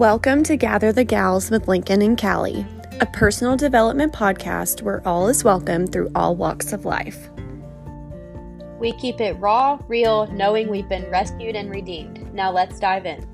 Welcome to Gather the Gals with Lyncon and Callie, a personal development podcast where all is welcome through all walks of life. We keep it raw, real, knowing we've been rescued and redeemed. Now let's dive in.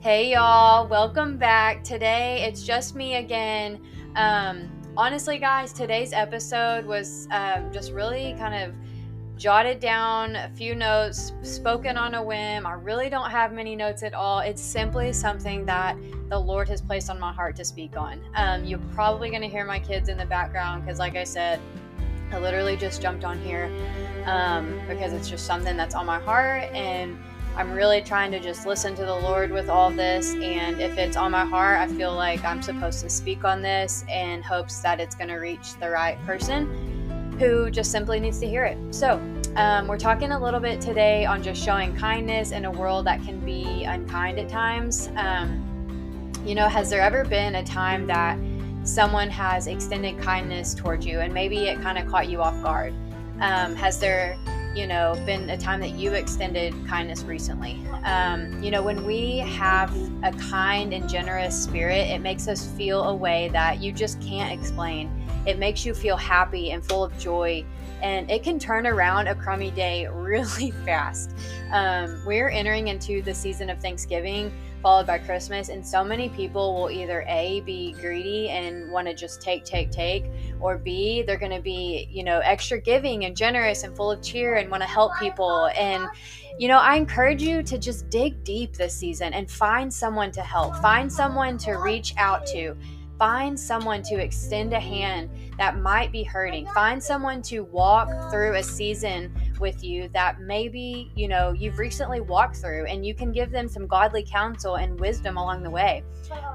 Hey y'all, welcome back. Today it's just me again. Honestly guys, today's episode was just really kind of jotted down a few notes, spoken on a whim. I really don't have many notes at all. It's simply something that the Lord has placed on my heart to speak on. You're probably going to hear my kids in the background because like I said, I literally just jumped on here because it's just something that's on my heart, and I'm really trying to just listen to the Lord with all this, and if it's on my heart, I feel like I'm supposed to speak on this in hopes that it's going to reach the right person who just simply needs to hear it. So we're talking a little bit today on just showing kindness in a world that can be unkind at times. Has there ever been a time that someone has extended kindness towards you and maybe it kind of caught you off guard? Has there been a time that you extended kindness recently? When we have a kind and generous spirit, it makes us feel a way that you just can't explain. It makes you feel happy and full of joy, and it can turn around a crummy day really fast. We're entering into the season of Thanksgiving, followed by Christmas, and so many people will either A, be greedy and want to just take, or B, they're going to be, extra giving and generous and full of cheer and want to help people. And, I encourage you to just dig deep this season and find someone to help, find someone to reach out to, find someone to extend a hand that might be hurting, find someone to walk through a season with you that maybe, you've recently walked through, and you can give them some godly counsel and wisdom along the way.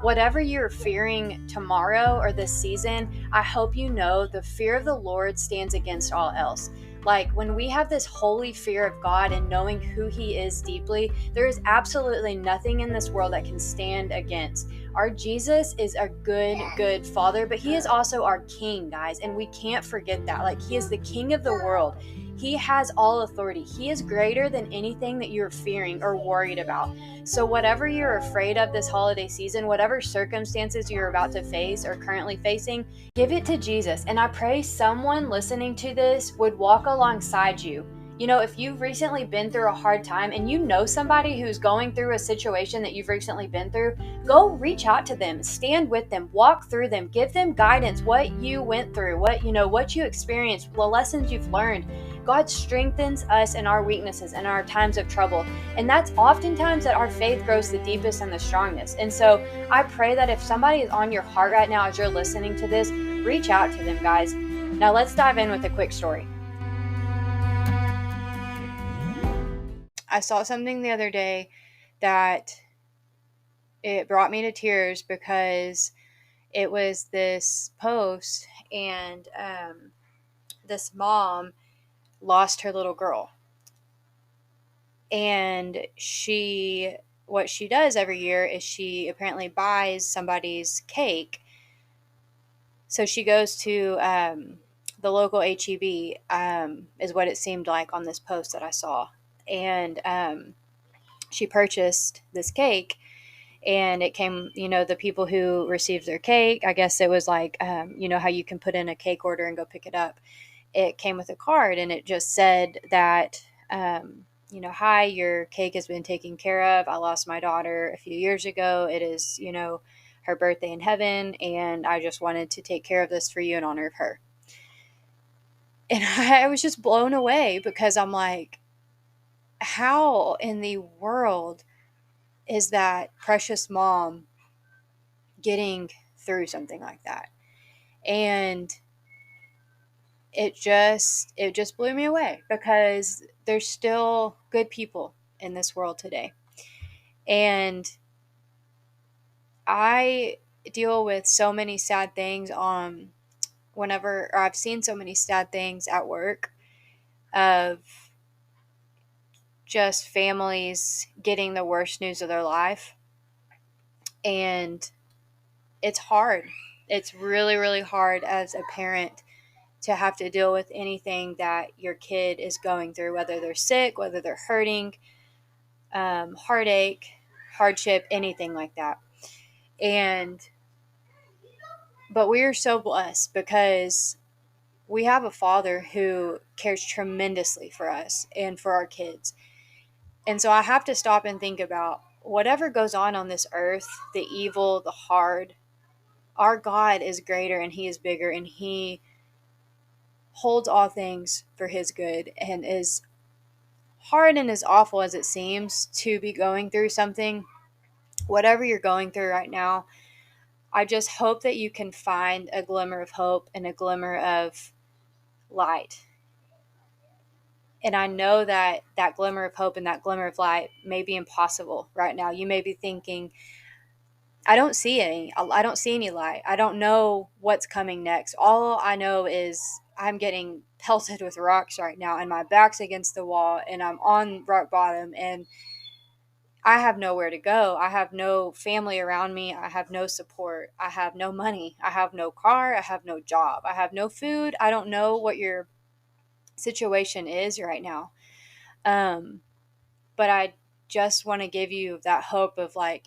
Whatever you're fearing tomorrow or this season, I hope you know the fear of the Lord stands against all else. Like when we have this holy fear of God and knowing who He is deeply, there is absolutely nothing in this world that can stand against. Our Jesus is a good Father, but He is also our King, guys, and we can't forget that. Like, He is the King of the world. He has all authority. He is greater than anything that you're fearing or worried about. So whatever you're afraid of this holiday season, whatever circumstances you're about to face or currently facing, give it to Jesus. And I pray someone listening to this would walk alongside you. If you've recently been through a hard time and you know somebody who's going through a situation that you've recently been through, go reach out to them, stand with them, walk through them, give them guidance, what you went through, what you experienced, the lessons you've learned. God strengthens us in our weaknesses and our times of trouble. And that's oftentimes that our faith grows the deepest and the strongest. And so I pray that if somebody is on your heart right now as you're listening to this, reach out to them, guys. Now let's dive in with a quick story. I saw something the other day that it brought me to tears because it was this post, and this mom lost her little girl. And what she does every year is she apparently buys somebody's cake. So she goes to the local HEB, is what it seemed like on this post that I saw. And she purchased this cake, and it came, the people who received their cake, I guess it was like, how you can put in a cake order and go pick it up. It came with a card, and it just said that, hi, your cake has been taken care of. I lost my daughter a few years ago. It is, her birthday in heaven, and I just wanted to take care of this for you in honor of her. And I was just blown away because I'm like, how in the world is that precious mom getting through something like that? And it just blew me away because there's still good people in this world today. And I deal with so many sad things I've seen so many sad things at work of just families getting the worst news of their life. And it's hard. It's really, really hard as a parent to have to deal with anything that your kid is going through, whether they're sick, whether they're hurting, heartache, hardship, anything like that. But we are so blessed because we have a father who cares tremendously for us and for our kids. And so I have to stop and think about whatever goes on this earth, the evil, the hard, our God is greater and he is bigger and he holds all things for his good. And as hard and as awful as it seems to be going through something, whatever you're going through right now, I just hope that you can find a glimmer of hope and a glimmer of light. And I know that that glimmer of hope and that glimmer of light may be impossible right now. You may be thinking, I don't see any light. I don't know what's coming next. All I know is I'm getting pelted with rocks right now and my back's against the wall and I'm on rock bottom and I have nowhere to go. I have no family around me. I have no support. I have no money. I have no car. I have no job. I have no food. I don't know what your situation is right now. But I just want to give you that hope of like,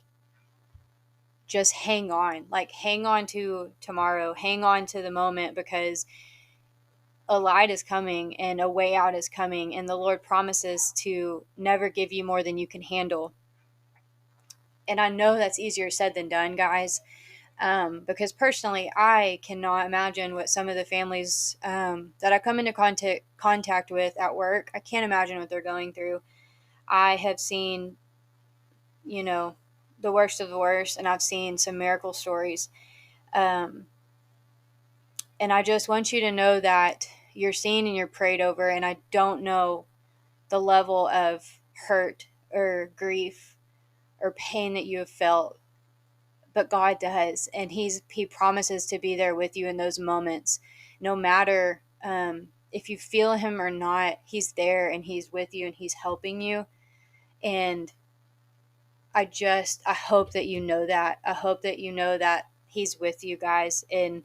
just hang on, like hang on to tomorrow, hang on to the moment, because a light is coming and a way out is coming. And the Lord promises to never give you more than you can handle. And I know that's easier said than done, guys. Because personally, I cannot imagine what some of the families that I come into contact with at work, I can't imagine what they're going through. I have seen, the worst of the worst, and I've seen some miracle stories. And I just want you to know that you're seen and you're prayed over, and I don't know the level of hurt or grief or pain that you have felt, but God does, and He promises to be there with you in those moments, no matter if you feel Him or not. He's there and He's with you and He's helping you. And I hope that you know that. I hope that you know that He's with you, guys, and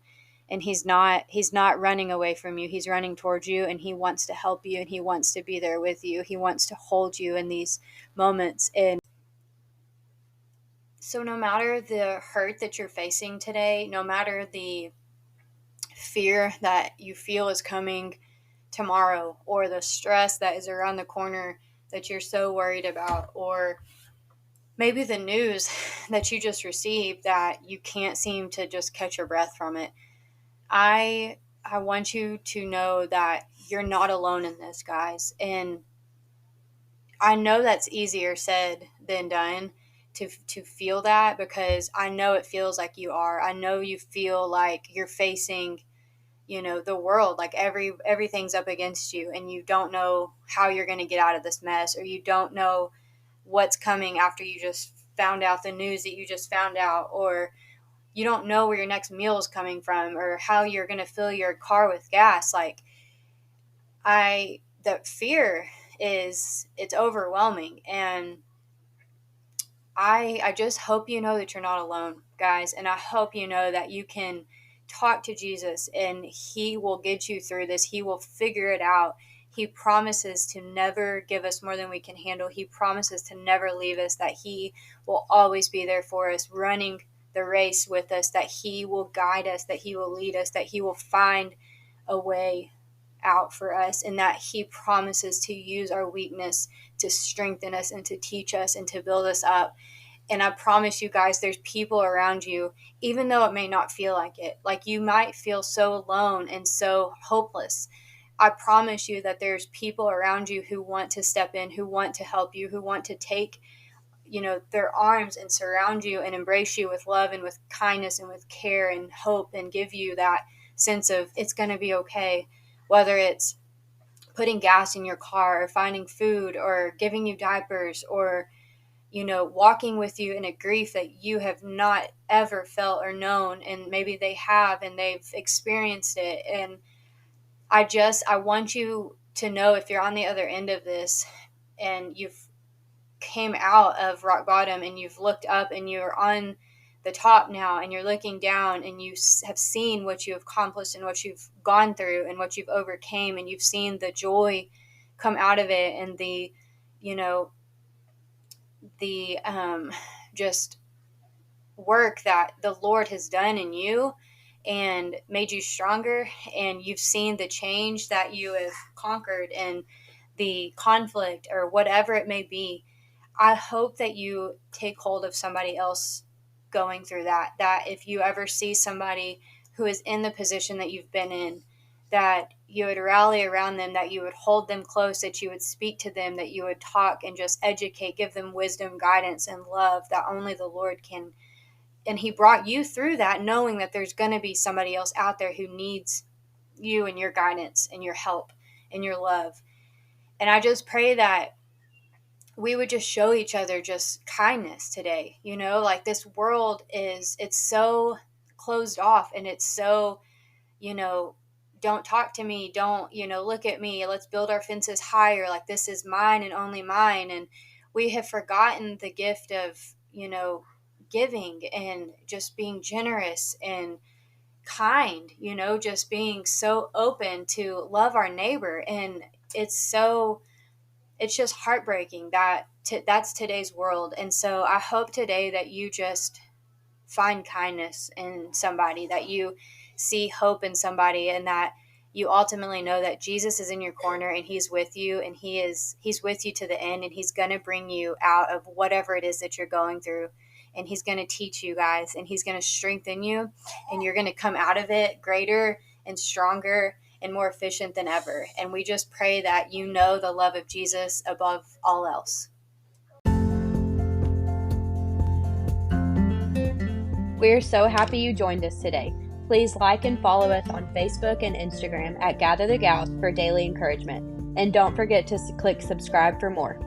he's not running away from you. He's running towards you, and He wants to help you, and He wants to be there with you. He wants to hold you in these moments. And so no matter the hurt that you're facing today, no matter the fear that you feel is coming tomorrow, or the stress that is around the corner that you're so worried about, or maybe the news that you just received that you can't seem to just catch your breath from it, I want you to know that you're not alone in this, guys. And I know that's easier said than done to feel that, because I know it feels like you are. I know you feel like you're facing, the world, like everything's up against you, and you don't know how you're going to get out of this mess, or you don't know what's coming after you just found out the news that you just found out, or you don't know where your next meal is coming from, or how you're going to fill your car with gas. Like, the fear it's overwhelming. And I just hope you know that you're not alone, guys. And I hope you know that you can talk to Jesus and He will get you through this. He will figure it out. He promises to never give us more than we can handle. He promises to never leave us, that He will always be there for us, running the race with us, that He will guide us, that He will lead us, that He will find a way out for us, and that He promises to use our weakness to strengthen us and to teach us and to build us up. And I promise you guys, there's people around you, even though it may not feel like it. Like, you might feel so alone and so hopeless. I promise you that there's people around you who want to step in, who want to help you, who want to take, their arms and surround you and embrace you with love and with kindness and with care and hope, and give you that sense of it's going to be okay. Whether it's putting gas in your car, or finding food, or giving you diapers, or walking with you in a grief that you have not ever felt or known, and maybe they have and they've experienced it. And I want you to know, if you're on the other end of this, you've came out of rock bottom, and you've looked up, and you're on the top now, and you're looking down, and you have seen what you have accomplished and what you've gone through and what you've overcame, and you've seen the joy come out of it, and the just work that the Lord has done in you and made you stronger, and you've seen the change that you have conquered and the conflict or whatever it may be. I hope that you take hold of somebody else going through that if you ever see somebody who is in the position that you've been in, that you would rally around them, that you would hold them close, that you would speak to them, that you would talk and just educate, give them wisdom, guidance, and love that only the Lord can. And he brought you through that knowing that there's going to be somebody else out there who needs you and your guidance and your help and your love. And I just pray that we would just show each other just kindness today. Like, this world it's so closed off, and it's so, don't talk to me, don't, look at me, let's build our fences higher, like this is mine and only mine. And we have forgotten the gift of, giving and just being generous and kind, just being so open to love our neighbor. And it's just heartbreaking that that's today's world. And so I hope today that you just find kindness in somebody, that you see hope in somebody, and that you ultimately know that Jesus is in your corner, and he's with you, and he's with you to the end, and he's going to bring you out of whatever it is that you're going through. And he's going to teach you guys, and he's going to strengthen you, and you're going to come out of it greater and stronger and more efficient than ever. And we just pray that you know the love of Jesus above all else. We're so happy you joined us today. Please like and follow us on Facebook and Instagram at Gather the Gals for daily encouragement. And don't forget to click subscribe for more.